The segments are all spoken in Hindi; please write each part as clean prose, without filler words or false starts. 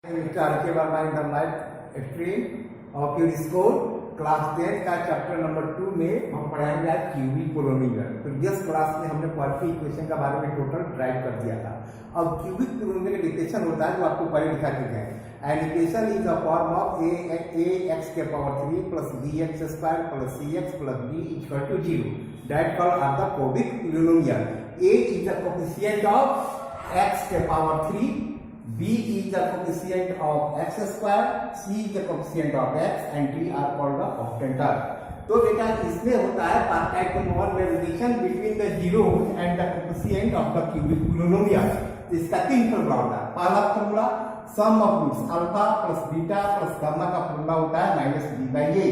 Mr. R.K. Verma in the live stream of your school class 10 का चैप्टर नंबर 2 में हम पढ़ाएंगे आज क्यूबिक पोलिनोमियल। प्रीवियस क्लास में हमने क्वाड्रेटिक इक्वेशन के बारे में टोटल ड्राइव कर दिया था। अब क्यूबिक पोलिनोमियल का डिफिनेशन होता है जो आपको पढ़े लिखा चुके हैं। An equation is a form of a x के power 3 plus bx square plus cx plus b equal to 0 that called are the cubic polynomial. a is the coefficient of x के power 3, b is the coefficient of x square, c is the coefficient of x and d are called the constant term. तो बेटा इसमें होता है टाइप नंबर में relation between the zero and the coefficient of the cubic polynomial. इसका तीन फॉर्मूला होता है। पहला formula sum of roots alpha plus beta plus gamma का फॉर्मूला होता है minus B by A.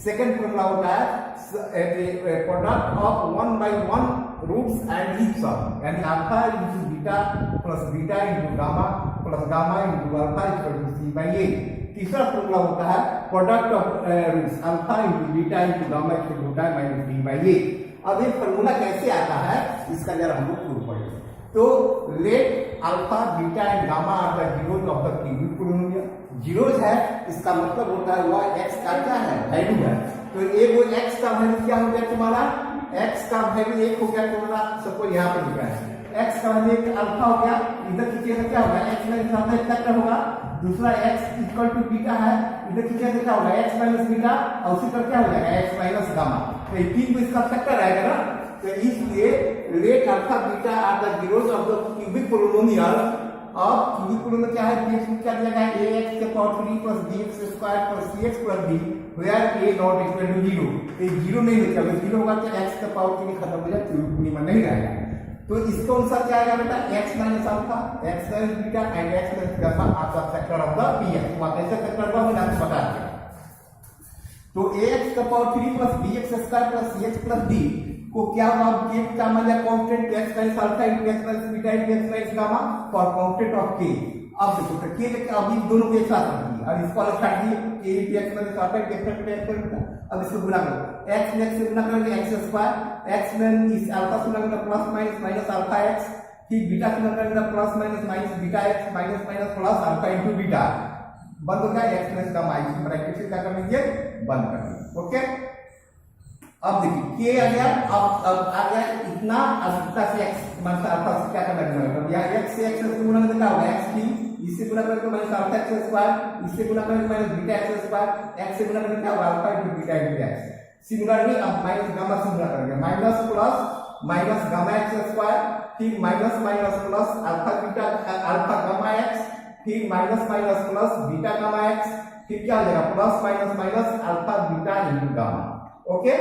Second formula होता है product of 1/1 roots and leaf sum, यानी alpha into beta plus beta into gamma plus gamma into alpha equal to C by A. तीसरा फॉर्मूला होता है product of roots alpha into beta into gamma equal होता है माइनस बी बाई ए। अब ये फॉर्मूला कैसे आता है इसका जरा हम लोग प्रूव करेंगे। तो let alpha beta and gamma are the zeros of the cubic polynomial. Zeros है इसका मतलब होता है वह x का क्या है वैल्यू है। तो ये वो x का वैल्यू क्या हो गया तुम्हारा, x का वैल्यू 1 हो गया तुम्हारा, सबको यहाँ पे लिखा है x का वैल्यू अल्फा हो गया। इधर कीजिएगा क्या होगा x माइनस अल्फा इतना होगा। दूसरा x इक्वल टू बीटा है, इधर कीजिएगा क्या होगा x माइनस बीटा और उसी पर क्या हो जाएगा x माइनस गामा। तो ये तीन को इसका फैक्टर आएगा ना। तो इसलिए let alpha beta are the zeros of the cubic polynomial. अब क्यूबिक पोलिनोमियल क्या है, क्या दिया गया है ax के power 3 plus bx square plus cx plus d where a not equal to 0। ये 0 नहीं होता, अगर 0 होगा तो x का पावर 3 खत्म हो जाए, क्यूबिक पोलिनोमियल नहीं रहेगा। तो इसके अनुसार क्या आएगा बेटा x minus alpha x minus beta and x minus gamma आपका फैक्टर ऑफ द px। तो आप ऐसे फैक्टर का मैं आपको बता दिया। तो ax का power 3 plus bx square plus cx plus d को क्या होगा, k का मान constant x minus alpha into x minus beta into x minus gamma for constant of k। अब देखो तो k लेके अब इन दोनों को एक साथ रख दिया और इसको अलग काट दिए k into x minus alpha into x minus beta. अब इसको गुणा करो, x में x से गुणा करेंगे x स्क्वायर, x में इस अल्फा से गुणा करेंगे plus minus minus alpha x, फिर बीटा से गुणा करेंगे plus minus minus beta x minus minus plus alpha into beta. बंद हो गया x माइनस गामा, इस ब्रैकेट से क्या कर लीजिए बंद कर दीजिए। ओके अब देखिए k आ गया, अब आ गया इतना अधिकता से x माइनस अल्फा से क्या करना है, अब यहां x से x से गुणा करके क्या होगा x की, इससे गुणा करके माइनस अल्फा x स्क्वायर, इससे गुणा करके minus beta x square, x से गुणा करके क्या होगा alpha into beta into x। Similarly अब माइनस गामा से गुणा करेंगे, minus plus minus gamma x square, फिर minus minus plus alpha beta alpha gamma x, फिर minus minus plus beta gamma x, फिर क्या हो जाएगा plus minus minus alpha beta into gamma. Okay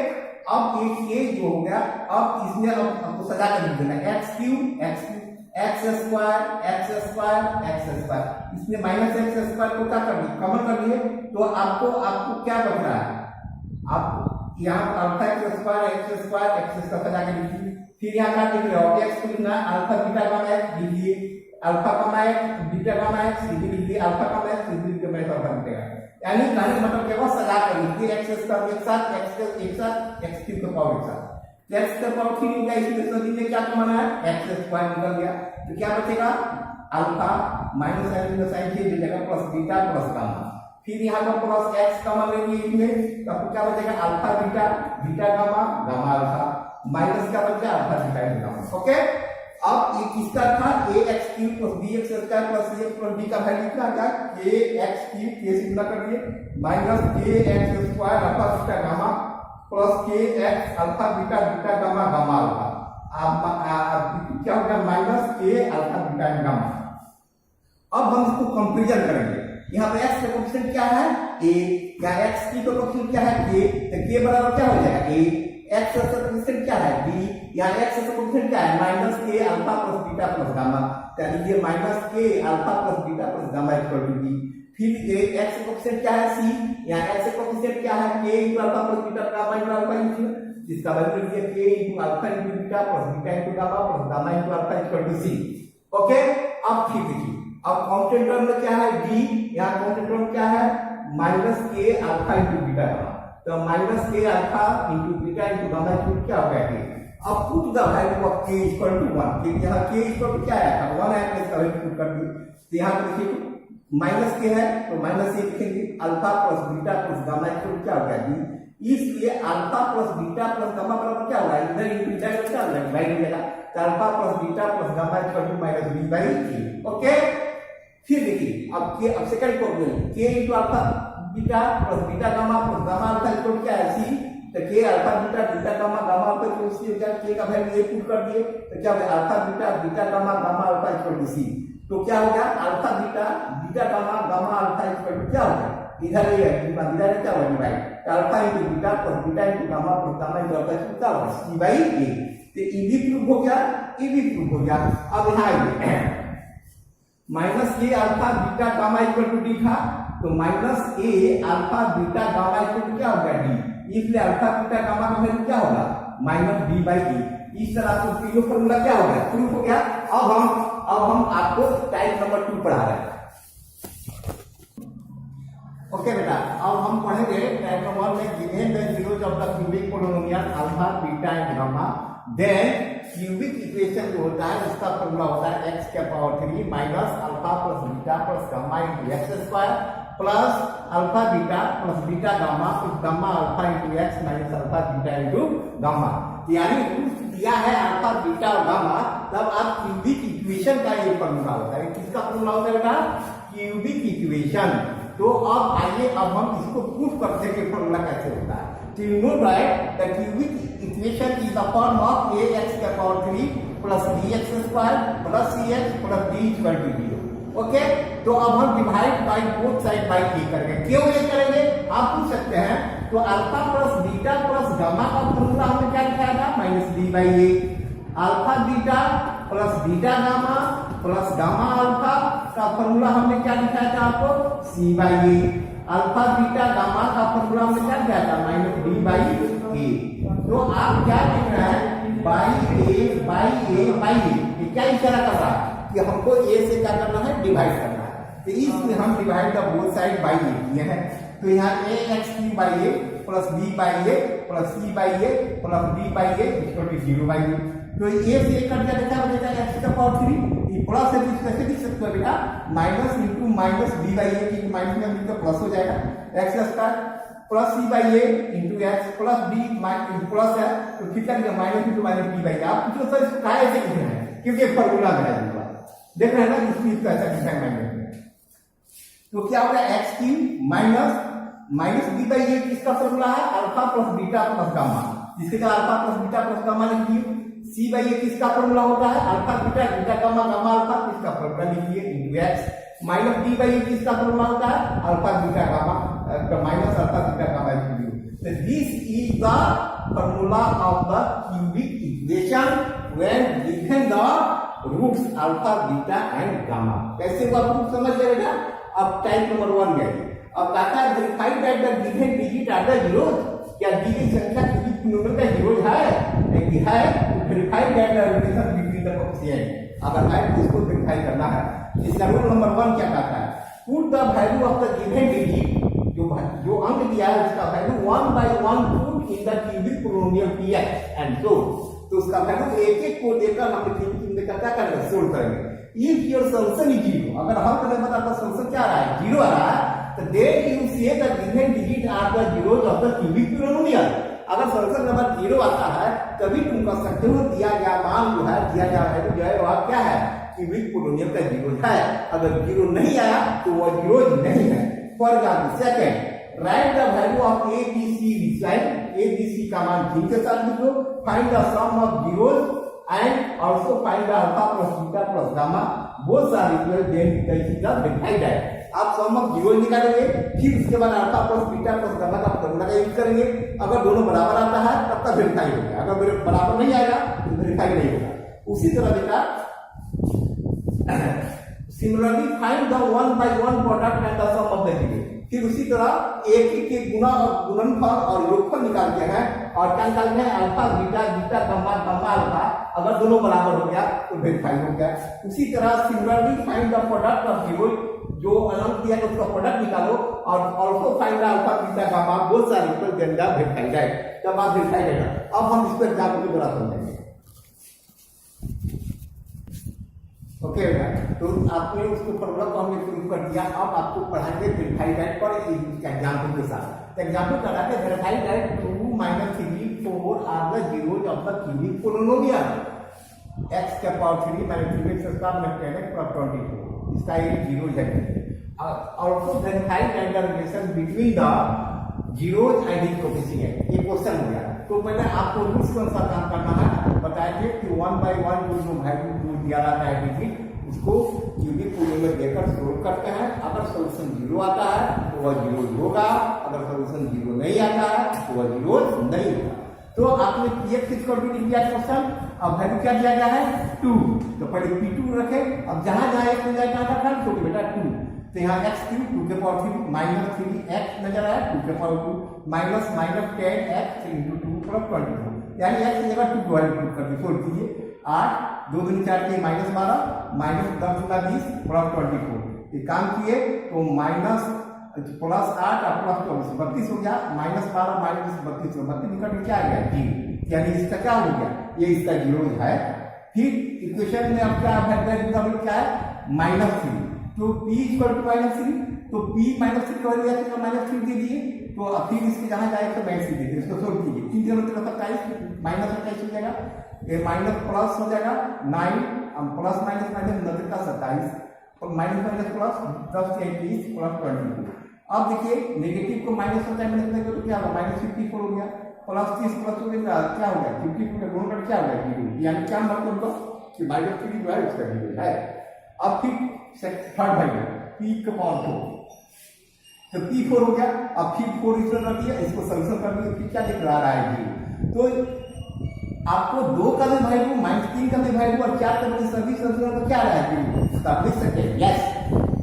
अब एक ये जो हो गया, अब इसमें अब आपको सजा कर दीजिएगा x cube x square x square, इसमें माइनस x स्क्वायर को क्या कर दिए कॉमन कर दिए। तो आपको क्या बच रहा है, आप यहाँ अल्फा x स्क्वायर x सजा के लिखिए, फिर यहाँ क्या लिख रहे हो x को लिखना अल्फा बीटा गामा x लिखिए, alpha gamma x beta gamma x लिखिए, अल्फा गामा x लिखिए, मैं अल्फा बीटा। यानी कहने का मतलब क्या हुआ सजा कर लीजिए x स्क्वायर एक साथ x क्यूब का पावर एक साथ x का पावर 3 का इसमें सभी में क्या कमाना है x स्क्वायर निकल गया। तो क्या बचेगा अल्फा माइनस साइन साइन से मिल जाएगा प्लस बीटा प्लस गामा, फिर यहाँ पर प्लस x कॉमन लेंगे इसमें, तो क्या बचेगा alpha beta beta gamma gamma alpha minus क्या बचेगा अल्फा बीटा गामा। ओके अब ये किसका था ax cube plus bx square plus cx plus d का वैल्यू कितना आ गया ax क्यूब k से गुणा कर दिए minus kx square alpha beta gamma plus kx alpha beta beta gamma gamma alpha. अब क्या हो गया minus k alpha beta gamma. अब हम इसको कंपैरिजन करेंगे, यहाँ पे x का कोएफिशिएंट क्या है a, या x की कोएफिशिएंट क्या है k, तो k बराबर क्या हो जाएगा a, x का कोएफिशिएंट क्या है b, या x का कोएफिशिएंट क्या है minus k alpha plus beta plus gamma, यानी ये minus k alpha plus beta plus gamma equal to b। फिर x का कोएफिशिएंट क्या है c, या x का कोएफिशिएंट क्या है k into alpha plus beta gamma into alpha into, इसका वैल्यू लिखिए k into alpha into beta plus beta into gamma plus gamma into alpha equal to c। Okay अब फिर देखिए अब कांस्टेंट टर्म में क्या है d, यहाँ कांस्टेंट टर्म क्या है minus k alpha into beta gamma, तो minus k alpha into beta into gamma equal क्या हो गया अब put the value of k equal to 1, फिर यहाँ k इक्वल टू क्या है 1 है, इसका वैल्यू पुट कर दिए। तो यहाँ पर देखिए माइनस के है तो माइनस ये लिखेंगे, alpha plus beta plus gamma equal क्या हो गया डी, इसलिए alpha plus beta plus gamma बराबर क्या होगा, इधर इनटू इधर क्या होगा डिवाइड हो जाएगा, तो alpha plus beta plus gamma equal to minus B by A. Okay, फिर देखिए अब second problem K into alpha beta plus beta gamma plus gamma alpha equal क्या है सी, तो K alpha beta beta gamma gamma alpha equal C हो जाएगा, के का वैल्यू ये पुट कर दिए तो क्या हो गया alpha beta beta gamma gamma alpha equal to C, तो क्या हो गया alpha beta beta gamma gamma alpha equal to क्या हो गया, इधर ये इधर क्या होगा डिवाइड, तो alpha into beta plus beta into gamma plus gamma into alpha equal क्या होगा सी बाई ए। तो ई भी प्रूफ हो गया, ई भी प्रूफ हो गया। अब यहाँ आइए minus A alpha beta gamma equal to D था, तो minus A alpha beta gamma equal to क्या होगा डी, इसलिए अल्फा बीटा गामा का वैल्यू क्या होगा माइनस डी बाई ए। इस तरह से ये फॉर्मूला क्या हो गया प्रूफ हो गया। अब हम आपको टाइप नंबर 2 पढ़ा रहे हैं। ओके बेटा, अब हम पढ़ेंगे टाइप नंबर 1 में given the zeros of the cubic polynomial alpha beta and gamma, then cubic equation जो होता है उसका फॉर्मूला होता है x के power 3 minus alpha plus beta plus gamma into x square plus alpha beta plus beta gamma plus gamma alpha into x minus alpha beta into gamma. यानी रूट दिया है अल्फा बीटा और गामा, तब आप क्यूबिक इक्वेशन का ये फॉर्मूला होता है। किसका फॉर्मूला होता है बेटा, क्यूबिक इक्वेशन। तो अब आइए अब हम इसको प्रूफ करते हैं कि फॉर्मूला कैसे होता है। तो you know right the cubic equation is the form of ax के power 3 plus bx square plus cx plus d equal to 0। Okay, तो अब हम divide by both side by A करेंगे। क्यों ये करेंगे आप पूछ सकते हैं। तो alpha plus beta plus gamma का फॉर्मूला हमने क्या लिखा था minus D by A, alpha beta plus beta gamma plus gamma alpha का फॉर्मूला हमने क्या लिखा था आपको C by A, alpha beta gamma का फॉर्मूला हमने क्या लिखा था माइनस डी बाई ए। तो आप क्या लिख रहे हैं by A by A by A, क्या इशारा कर रहा है कि हमको ए से क्या करना है डिवाइड करना है। तो इसमें हम divide the both side by A किए हैं। तो यहाँ A x cube by A plus B by A plus C by A plus D by A equal to 0 by A. तो ए से एक कट जाएगा क्या हो जाएगा एक्स का पावर 3, ये प्लस है कैसे लिख सकते हो बेटा minus into minus B by A, क्योंकि माइनस में मिलकर प्लस हो जाएगा x square plus C by A into x plus D plus है तो फिर क्या लिखा minus into minus D by A. आप पूछो सर इसको क्या ऐसे लिखना है क्योंकि फॉर्मूला में है देख रहे हैं ना इसमें इसका ऐसा लिखा है माइनस में। तो क्या होगा x cube minus minus B by A किसका फॉर्मूला है alpha plus beta plus gamma, जिसके का alpha plus beta plus gamma लिखिए। सी बाई ए किसका फॉर्मूला होता है alpha beta beta gamma gamma alpha किसका फॉर्मूला लिखिए into x, minus D by A किसका फॉर्मूला होता है alpha beta gamma minus alpha beta gamma equal to. So this is the formula of the cubic equation when given the roots alpha, beta and gamma। कैसे हुआ प्रूफ समझ गए बेटा। अब टाइप नंबर 1 गए। अब कहता है verified that the given digit are the zeros, क्या दी गई संख्या क्यूबिक पोलिनोमियल का जीरोज है नहीं है, तो verified that the relation between the coefficient, अगर है तो इसको वेरीफाई करना है। इसका रूल नंबर 1 क्या कहता है put the value of the given digit, जो अंक दिया है उसका value 1 by 1 put in the cubic polynomial px and so. तो उसका वैल्यू एक एक को देकर हम क्या करेंगे सोल्व करेंगे। इफ योर सॉल्यूशन इज 0, अगर हम करने पर आपका सॉल्यूशन क्या आ रहा है 0 आ रहा है, तो then you say the given digit are the zeros of the cubic polynomial. अगर सॉल्यूशन नंबर 0 आता है तभी तुम कह सकते हो दिया गया मान जो है दिया गया वैल्यू जो है वह क्या है क्यूबिक पोलिनोमियल का जीरोज है। अगर 0 नहीं आया तो वह जीरोज नहीं है। For example second write the value of A B C decide A B C का मान 3 के साथ लिखो, find the sum of zeros and also find the alpha plus beta plus gamma both are equal, then the verified है। आप सम ऑफ जीरोज निकालेंगे, फिर उसके बाद alpha plus beta plus gamma का फॉर्मूला का यूज करेंगे। अगर दोनों बराबर आता है तब तक वेरीफाई होगा, अगर बराबर नहीं आएगा तो वेरीफाई नहीं होगा। उसी तरह बेटा similarly find the 1 by 1 product and the sum of the zeros. फिर उसी तरह एक ही के गुना और गुणनफल और योगफल निकालते हैं और क्या निकालते हैं alpha beta beta gamma gamma alpha, अगर दोनों बराबर हो गया तो वेरीफाई हो गया। उसी तरह similarly find the product of zeros, जो अनंत दिया है उसका प्रोडक्ट निकालो और also find the alpha beta gamma both are equal, then the verify जाए। जब आप वेरीफाई करेगा अब हम इसको एग्जांपल के द्वारा समझेंगे। ओके ओके बेटा, तो आपने उसको फॉर्मूला को हमने प्रूव कर दिया। अब आपको पढ़ाएंगे वेरीफाई दैट पर एग्जाम्पल के साथ। एग्जाम्पल कराते verify that 2 - 3 4 are the zeros of the cubic polynomial x का पावर 3 - 3x स्क्वायर - 10x + 24, इसका ये जीरोज है। Also verify that the relation between the zeros and it coefficient, ये क्वेश्चन हो गया। तो पहले आपको रूल्स के अनुसार काम करना है। बताइए कि 1/1 जो वैल्यू जो दिया रहता है डिजिट, उसको क्यूबिक पोलिनोमियल देकर सोल्व करते हैं। अगर सॉल्यूशन 0 आता है तो वह 0 होगा, अगर सॉल्यूशन 0 नहीं आता है तो वह 0 नहीं होगा। तो आपने px किसको लिख दिया क्वेश्चन, अब वैल्यू क्या दिया गया है 2, तो पहले p2 रखे। अब जहां जहां x मिल जाएगा था तो बेटा 2, तो यहाँ x3 2 के पावर 3 -3x नजर आया, 2 के पावर 2 -10x 3 × 2 + 24, यानी x की जगह 2 को वैल्यू पुट कर दी। सोल्व कीजिए, 8 2 दूनी 4 के -12 -10 × 20 + 24, ये काम किए तो माइनस प्लस 8 और प्लस 24 32 हो गया, -12 -20 32 हो, 32 निकट में क्या आ गया 0, यानी इसका क्या हो गया, ये इसका जीरो है। फिर इक्वेशन में अब क्या वैल्यू क्या है -3, तो p = -3, तो p -3 का वैल्यू -3 दे दिए। तो अब फिर इसके जहां जाए तो -3 दे दिए, इसको सोल्व कीजिए। 3 दिनों तक 27 -27 हो जाएगा, ये माइनस प्लस हो जाएगा 9 प्लस माइनस माइनस 9 का 27 और माइनस माइनस प्लस 10 के 30 प्लस 22। अब देखिए नेगेटिव को माइनस होता है माइनस तो क्या होगा -54 हो गया, प्लस 30 प्लस हो गया क्या हो गया 54 का गुणन क्या हो गया 0, यानी क्या मतलब कि -3 जो है उसका 0 है। अब फिर थर्ड भाई p का पावर 4, तो p4 हो गया। अब फिर 4 इसमें रख दिया, इसको सॉल्यूशन कर दिया, फिर क्या दिख रहा है 0। तो आपको 2 का भी वैल्यू -3 का भी वैल्यू और 4 का भी सभी सॉल्यूशन तो क्या रहा है, तो आप लिख सकते हैं yes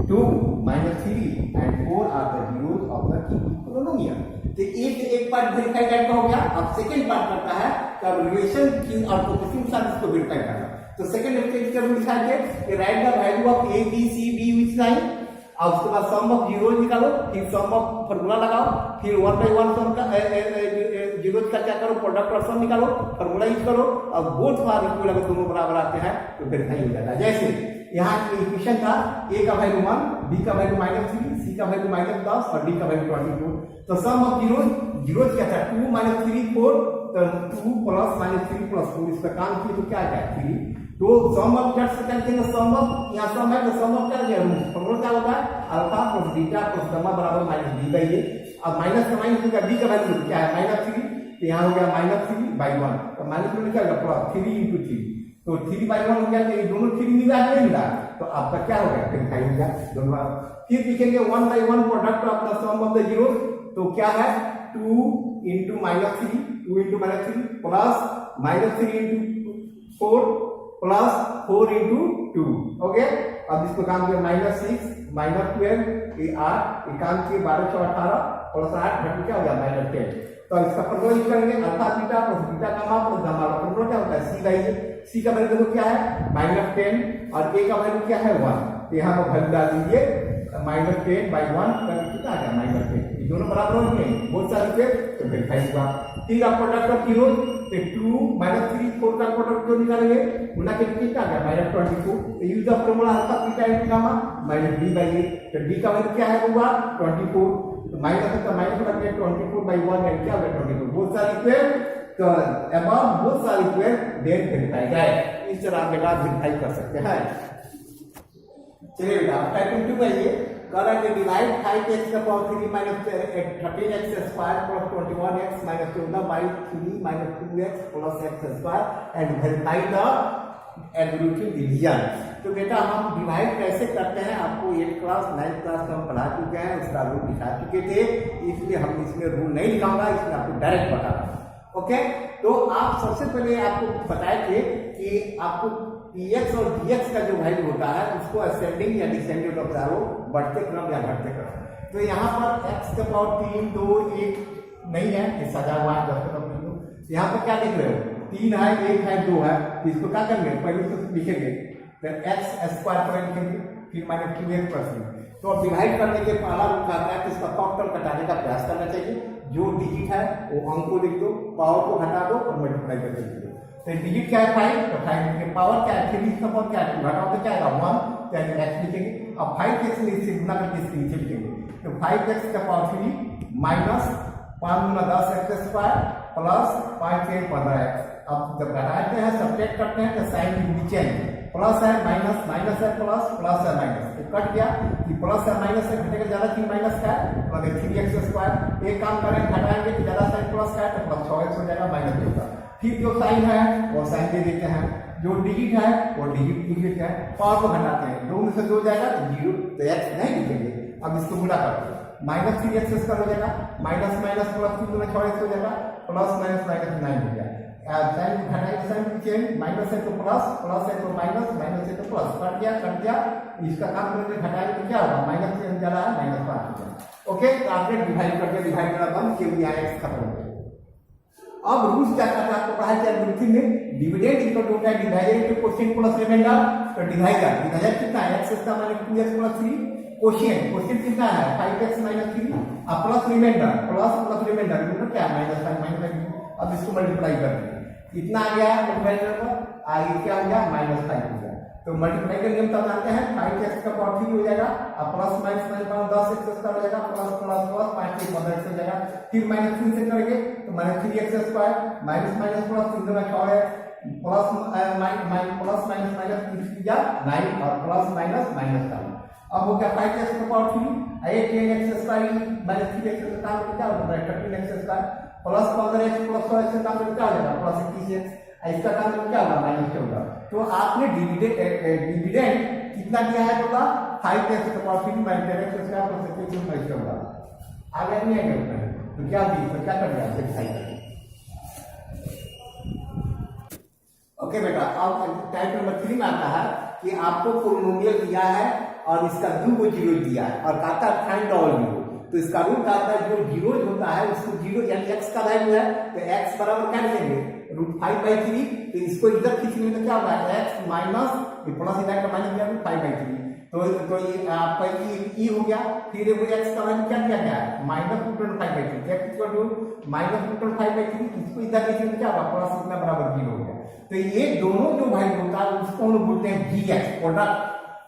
2 - 3 and 4 are the zeros of the cubic polynomial. तो एक पार्ट वेरीफाई टाइप का हो गया। अब सेकंड पार्ट करता है तब रिलेशन की और कोएफिशिएंट के साथ इसको वेरीफाई करना। तो सेकंड स्टेज का लिखा है कि right the value of a b c d which line, और उसके बाद सम ऑफ जीरोज निकालो, फिर सम ऑफ फार्मूला लगाओ, फिर 1/1 सम का जीरोज का क्या करो प्रोडक्ट और सम निकालो, फार्मूला यूज करो, और बोथ बार इक्वल अगर दोनों बराबर आते हैं तो वेरीफाई हो जाता है। जैसे यहाँ इक्वेशन था a का वैल्यू 1, b का वैल्यू -3, c का वैल्यू -10 और d का वैल्यू 22। तो सम ऑफ जीरोज क्या था 2 - 3 4, तो 2 प्लस -3 प्लस 4, इसका काम किया तो क्या है 3। तो सम ऑफ क्या सकते हैं, सम ऑफ यहाँ सम है तो सम ऑफ क्या है फॉर्मूला क्या होता है alpha plus beta plus gamma बराबर -b/a। अब माइनस का माइनस होगा b का वैल्यू क्या है -3, तो यहाँ हो गया -3/1, तो माइनस में क्या होगा प्लस 3 × 3, तो 3/1 हो गया। तो ये दोनों 3 मिला नहीं मिला, तो आपका क्या हो गया 5 हो गया दोनों बार। फिर लिखेंगे 1/1 product of the sum of the zero, तो क्या है 2 × -3 2 × -3 प्लस -3 × 4 प्लस 4 × 2, ओके। अब इसको काम किया -6 -12 ये 8, ये काम किए 12 × 18 प्लस 8 घट क्या हो गया -10। तो इसका फॉर्मूला यूज करेंगे alpha beta plus beta gamma plus gamma का फॉर्मूला क्या होता है c का वैल्यू क्या है -10 और a का वैल्यू क्या है 1, तो यहाँ पर वैल्यू डाल दीजिए -10/1 कितना आ गया -10, ये दोनों बराबर होंगे बहुत सारे पे, तो वेरीफाई होगा। फिर आप प्रोडक्ट ऑफ जीरो, तो 2 -3 4 का प्रोडक्ट जो निकालेंगे उनका कितना आ गया -24, तो use of formula alpha beta into gamma -d/a, तो d का वैल्यू क्या है होगा 24, तो माइनस का माइनस लग गया 24/1 है क्या होगा 24, बहुत सारी पे तो अबव बहुत सारी पे देन वेरीफाई जाए, इस तरह बेटा वेरीफाई कर सकते हैं। चलिए बेटा टाइप 2 आइए, कह रहा है कि डिवाइड 5x का power 3 - 13x square plus 21x - 14/3 - 2x plus x square and verify the algorithm division. तो बेटा हम डिवाइड कैसे करते हैं आपको 8th क्लास 9th क्लास में हम पढ़ा चुके हैं, उसका रूल दिखा चुके थे, इसलिए हम इसमें रूल नहीं लिखाऊंगा, इसमें आपको डायरेक्ट बता रहा हूं, ओके। तो आप सबसे पहले आपको बताए थे कि आपको px और dx का जो वैल्यू होता है उसको असेंडिंग या डिसेंडिंग ऑफ एरो, बढ़ते क्रम या घटते क्रम। तो यहाँ पर x का पावर 3 2 1 नहीं है, ये सजा हुआ है 10 का नहीं हो। यहाँ पर क्या देख रहे हो 3 है 1 है 2 है, तो इसको क्या करेंगे पहले तो लिखेंगे तो x स्क्वायर पर लिखेंगे फिर -2x + 3। तो डिवाइड करने के पहला रूल कहता है कि इसका फैक्टर घटाने का प्रयास करना चाहिए, जो डिजिट है वो अंक को लिख दो, पावर को घटा दो और मल्टीप्लाई करके लिख दो। तो डिजिट क्या है 5, तो 5 की पावर क्या है 3 इसका पावर क्या है घटाओ तो क्या आएगा 1, तो x लिखेंगे। अब 5x में इससे गुना करके इसके नीचे लिखेंगे, तो 5x का पावर 3 माइनस 5 गुना 10x स्क्वायर प्लस 5 से 15x। अब जब घटाते हैं सब्ट्रैक्ट करते हैं तो साइन नीचे आएंगे, प्लस है माइनस, माइनस है प्लस, प्लस है माइनस, तो कट गया कि प्लस है माइनस से घटेगा ज्यादा कि माइनस का है, मतलब 3x स्क्वायर। एक काम करें घटाएंगे तो ज्यादा साइन प्लस का है तो प्लस 6x हो जाएगा माइनस होगा। फिर जो साइन है वो साइन दे देते हैं, जो डिजिट है वो डिजिट लिख देते हैं, पावर को घटाते हैं, 2 में से 2 जाएगा तो 0, तो x नहीं लिखेंगे। अब इसको गुणा करते हैं, माइनस 3x स्क्वायर हो जाएगा, माइनस माइनस प्लस 3 गुना 6x हो जाएगा, प्लस माइनस माइनस 9 हो जाएगा। साइन घटाएंगे साइन चेंज, माइनस है तो प्लस, प्लस है तो माइनस, माइनस है तो प्लस, कट गया कट गया। इसका काम करके घटाएंगे तो क्या होगा, माइनस से जा रहा है माइनस 5 हो जाएगा। ओके, तो आपने डिवाइड करके डिवाइड करना बंद किया, यहाँ x खत्म हो गया। अब रूल्स क्या कहता है आपको पढ़ाया क्या में, डिविडेंड इक्वल टू क्या divided into quotient plus remainder, तो डिवाइडर डिवाइडर कितना है x का minus 2x plus 3, quotient quotient कितना है 5x माइनस 3 और plus remainder, plus plus remainder मतलब क्या माइनस 5 माइनस 5। अब इसको मल्टीप्लाई कर देंगे, कितना आ गया डिवाइडर पर, आगे क्या हो गया माइनस 5 हो गया। तो मल्टीप्लाई का नियम तब जानते हैं, 5x का पावर 3 हो जाएगा और plus minus minus 10x square हो जाएगा, प्लस प्लस प्लस 5 से 15x हो जाएगा। फिर माइनस 3 से करेंगे तो minus 3x square minus minus plus 3 गुना 6x plus plus minus minus 9 और प्लस माइनस माइनस 9। अब हो गया 5x का पावर 3 एक 10x स्क्वायर माइनस 3x का काम क्या होगा 13x square plus 15x plus 6x का काम क्या हो जाएगा प्लस 21x, इसका काम क्या होगा माइनस 14। तो आपने डिविडेंड कितना दिया है बोला 5x का power 3 minus 10x square plus 21 minus 14। आगे नहीं आएगा तो क्या दी, तो क्या कर दिया एक्सरसाइज। ओके बेटा, अब टाइप नंबर 3 में आता है कि आपको पोलिनोमियल दिया है और इसका 2 जीरो दिया है और कहता है फाइंड ऑल जीरो। तो इसका रूल कहता है जो जीरो होता है उसको जीरो यानी x का वैल्यू है तो x बराबर क्या लिखेंगे √5/3। तो इसको इधर खींचने में क्या होगा x माइनस प्लस इधर का माइनस दिया 5/3। तो ये आपका ई हो गया। फिर वो x का वैल्यू क्या दिया गया है -√5/3 x इक्वल टू -√5/3। इसको इधर लिखने में क्या होगा प्लस इतना बराबर 0 हो गया। तो ये दोनों जो वैल्यू होता है उसको हम लोग बोलते हैं gx प्रोडक्ट।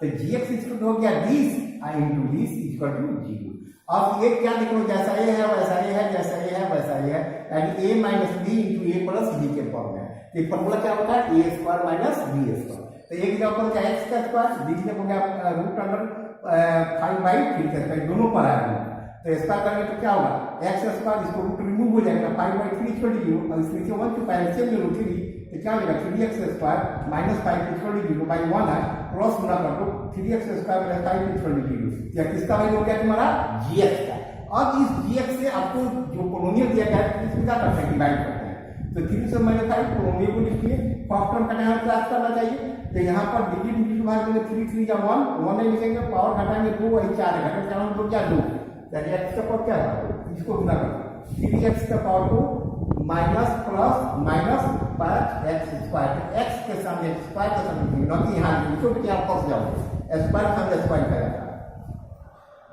तो gx इक्वल हो गया this into this equal to 0। अब ये क्या लिखो जैसा ये है वैसा ये है, जैसा ये है वैसा ये है, यानी a minus B into A plus B के फॉर्म में। ये फॉर्मूला क्या होता है a square minus B square. तो एक जगह पर क्या x का स्क्वायर बी में हो गया √5/3 दोनों पर आएगा। तो इसका करने तो क्या होगा x स्क्वायर इसको रूट रिमूव हो जाएगा 5/3 इक्वल टू 0 और इसमें 1 टू पहले से ले लो 3 तो क्या होगा 3x square minus 5 equal to 0 by 1 है क्रॉस गुना कर दो 3x square plus 5 equal to 0। या किसका वैल्यू हो गया तुम्हारा gx का। अब इस gx से आपको जो पोलिनोमियल दिया गया है इसमें क्या करते हैं डिवाइड करते हैं। तो 3 से माइनस 5 पोलिनोमियल को लिखिए फर्स्ट टर्म का यहाँ क्लास करना चाहिए। तो यहाँ पर डिजिट भाग में 3 3 या 1 नहीं लिखेंगे पावर घटाएंगे 2 वही 4 है घटा 4 तो क्या 2 यानी x का पावर क्या है इसको गुना कर 3x का पावर को माइनस प्लस माइनस पर x स्क्वायर x के सामने स्क्वायर के सामने ना कि यहाँ लिखो कि आप फंस जाओ स्क्वायर सामने स्क्वायर करेगा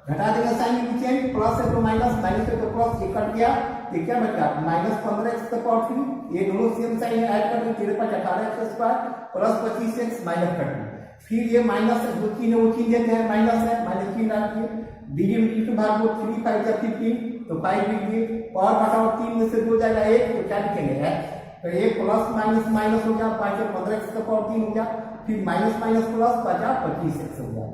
घटा देगा साइन की चेंज प्लस है तो माइनस माइनस है तो प्लस ये कट गया ये क्या बचा -15x का पावर 3 ये दोनों सेम साइन ऐड कर दो तेरे पास 18x square plus 25x minus कर दो। फिर ये माइनस है जो चीज है वो चीज देते हैं माइनस है माइनस चिन्ह डालिए डिविडेंड के भाग को 3 5 जा 15 तो 5 लिखिए पावर घटाओ 3 में से 2 जाएगा 1 तो क्या लिखेंगे x। तो ये प्लस माइनस माइनस हो गया 5 से 15x का पावर 3 हो गया फिर माइनस माइनस प्लस बचा 25x हो गया।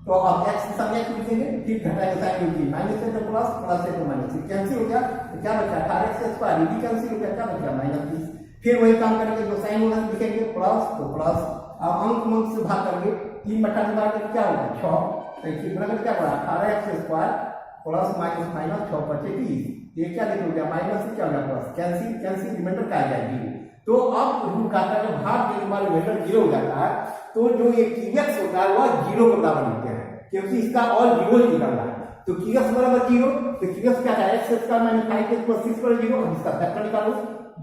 तो अब x के सामने x लिखेंगे फिर घटाएंगे साइन लिखिए माइनस है तो प्लस प्लस है तो माइनस कैंसिल हो गया तो क्या बचा 18x स्क्वायर ये भी कैंसिल हो गया क्या बचा -30। फिर वही काम करेंगे जो साइन होगा लिखेंगे प्लस तो प्लस अब अंक से भाग करेंगे 3 बटा के बाद क्या होगा 6 तो इसी प्रकार क्या होगा 18x square plus minus minus 6 बचे 30 ये क्या लिख हो गया माइनस से क्या हो गया प्लस कैंसिल कैंसिल रिमाइंडर क्या आ जाएगी। तो अब रूल कहता है जब भाग देने वाले रिमाइंडर 0 हो जाता है तो जो ये कीएक्स होता है वह 0 के बराबर लिखते हैं क्योंकि इसका और 0 निकल रहा है। तो कीएक्स बराबर 0 तो कीएक्स क्या है x square minus 5x plus 6 पर 0 और इसका फैक्टर निकालो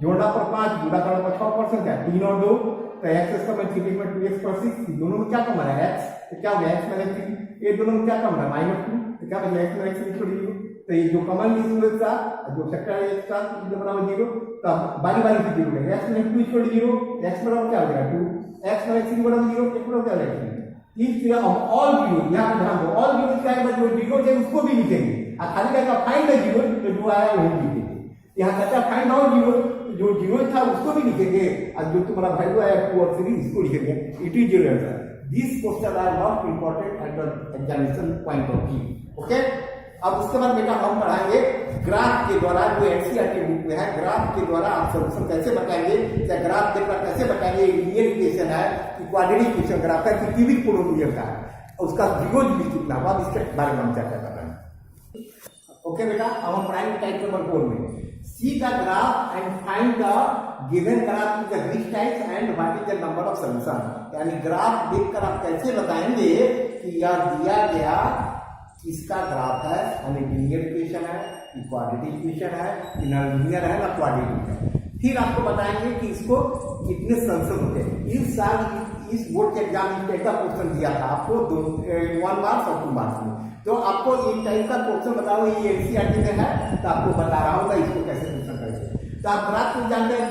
जोड़ना पर 5 गुणा करना पर 6% क्या 3 और 2 तो x स्क्वायर में 3 में 2x पर 6 दोनों में क्या कम है x तो क्या हो गया x माइनस 3 ये दोनों में क्या कम है -2 तो क्या बचा x माइनस 3 छोड़ दीजिए तो ये जो कॉमन इसको एक साथ जो सेक्टर है एक साथ कितने बराबर 0, तो बारी बारी से 0 है। x में 2 इक्वल 0, x बराबर क्या हो जाएगा 2, x माइनस 3 बराबर 0, x बराबर क्या हो जाएगा 3। इस तरह हम ऑल 0 यहाँ पे ध्यान दो, ऑल 0 क्या है, जो 0 है उसको भी लिखेंगे और खाली का फाइंड द 0 तो जो आया वही लिखेंगे। यहाँ कहता है फाइंड आउट 0, जो 0 था उसको भी लिखेंगे और जो तुम्हारा वैल्यू आया 2 और 3 इसको लिखेंगे। It is your answer. This question are not important at the examination point of view. Okay, अब उसके बाद बेटा हम पढ़ाएंगे ग्राफ के द्वारा, जो एनसीईआरटी बुक में है, ग्राफ के द्वारा आप सॉल्यूशन कैसे बताएंगे, या ग्राफ देखकर कैसे बताएंगे। लीनियर इक्वेशन है, क्वाड्रेटिक इक्वेशन, ग्राफ है कि क्यूबिक पोलिनोमियल का है, उसका जीरो भी कितना हुआ, इसके बारे में हम चर्चा कर रहे हैं। ओके बेटा, अब हम पढ़ाएंगे टाइप नंबर 4 में। See the graph and find the given graph is the which type and what is the number of solution. यानी ग्राफ देखकर आप कैसे बताएंगे कि यह दिया गया इसका ग्राफ है, यानी लीनियर इक्वेशन है, क्वाड्रेटिक इक्वेशन है, ना लीनियर है ना क्वाड्रेटिक है। फिर आपको बताएंगे कि इसको कितने सॉल्यूशन होते हैं। इस साल इस बोर्ड के एग्जाम में टाइप का क्वेश्चन दिया था आपको 1 मार्क्स और 2 मार्क्स में, तो आपको एक टाइप का क्वेश्चन बताओ, ये एनसीईआरटी में है तो आपको बता रहा होगा इसको कैसे क्वेश्चन करेंगे। तो आप ग्राफ को जानते हैं,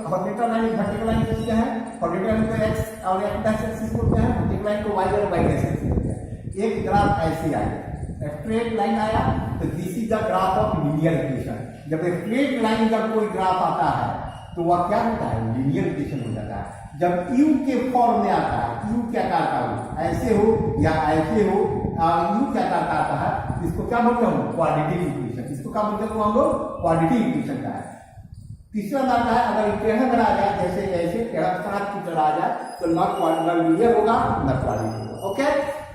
हॉरिजॉन्टल लाइन वर्टिकल लाइन बोलते हैं, हॉरिजॉन्टल लाइन को एक्स और एक्स एक्सिस बोलते हैं, वर्टिकल लाइन को वाई और वाई एक्सिस बोलते हैं। एक ग्राफ ऐसे आया, स्ट्रेट लाइन आया तो this is the graph of linear equation. जब स्ट्रेट लाइन जब कोई ग्राफ आता है तो वह क्या होता है, लीनियर इक्वेशन हो जाता है। जब यू के फॉर्म में आता है, यू क्या आकार का हो, ऐसे हो या ऐसे हो, यू क्या आकार का आता है, इसको क्या बोलते हैं, क्वाड्रेटिक इक्वेशन। इसको क्या बोलते हैं हम लोग, क्वाड्रेटिक इक्वेशन का है। तीसरा बात है, अगर टेढ़ा बना आ जाए, जैसे ऐसे टेढ़ा साथ की तरह आ जाए तो न लीनियर होगा न क्वाड्रेटिक होगा। ओके,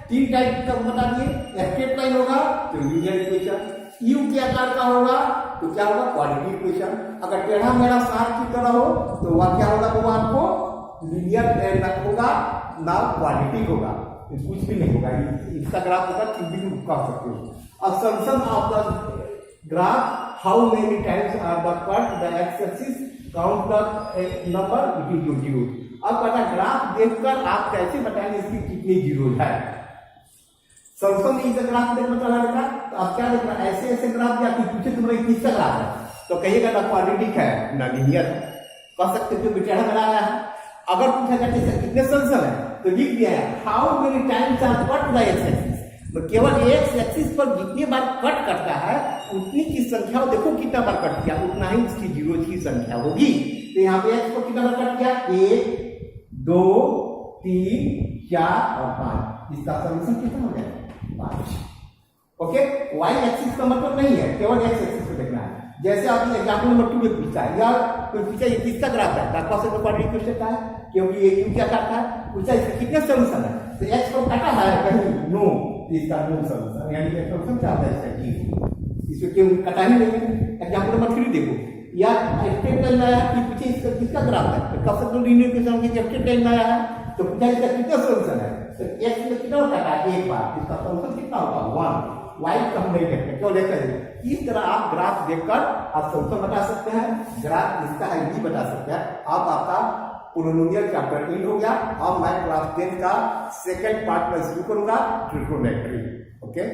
3 टाइप का बता दिए। स्ट्रेट लाइन होगा तो लीनियर इक्वेशन, यू के आकार का होगा तो क्या होगा, क्वाड्रेटिक इक्वेशन। अगर टेढ़ा मेढ़ा साथ की तरह हो तो वह क्या होगा, वो आपको लीनियर होगा ना क्वाड्रेटिक होगा, कुछ भी नहीं होगा। इसका ग्राफ होगा क्यूबिक कह सकते हो। अब solution of the graph, how many times are the cut the X axis, count the number, it is your zero. अब पता ग्राफ देखकर आप कैसे बताएंगे इसकी कितनी जीरो है। सॉल्यूशन इज द ग्राफ देख बता रहा था, तो आप क्या देख रहा है, ऐसे ऐसे ग्राफ या फिर पूछे तुम्हारे किसका ग्राफ है तो कहिएगा ना क्वाड्रेटिक है ना लीनियर है, कह सकते हो टेढ़ा बना आया है। अगर पूछा जाए कितने सॉल्यूशन है तो लिख दिया है how many times are cut the X axis, तो केवल एक्स एक्सिस पर जितनी बार कट करता है उतनी की संख्या, देखो कितना बार कट किया उतना ही उसकी जीरो की संख्या होगी। तो यहाँ पे एक्स को कितना बार कट किया, 1 2 3 4 और 5, इसका सॉल्यूशन कितना हो जाएगा, 5। ओके, वाई एक्सिस का मतलब नहीं है, केवल एक्स एक्सिस को देखना है। जैसे आपने एग्जाम्पल नंबर 2 में पूछा है, या कोई पूछा ये किसका ग्राफ है, क्वाड्रेटिक इक्वेशन का है, क्योंकि ये यू क्या करता है, पूछा इसके कितने सॉल्यूशन है, तो एक्स को काटा है कहीं, नो, इसका नो सॉल्यूशन, यानी कि सॉल्यूशन क्या होता है इसका, जीरो। इसको क्यों काटा ही नहीं है। एग्जाम्पल नंबर 3 देखो, या स्ट्रेट लाइन आया कि पीछे इसका किसका ग्राफ है, तो कब तक लीनियर इक्वेशन की स्ट्रेट लाइन आया है तो पूछा इसका कितना सॉल्यूशन है, तो एक्स में कितना काटा है, एक बार, इसका सॉल्यूशन कितना होगा, 1। वाई का हम नहीं कहते, क्यों लेकर इस तरह आप ग्राफ देखकर आप सॉल्यूशन बता सकते हैं, ग्राफ इसका है भी बता सकते हैं। अब आपका पोलिनोमियल चैप्टर एंड हो गया। अब मैं क्लास 10 का सेकंड पार्ट में शुरू करूंगा, ट्रिग्नोमेट्री। ओके।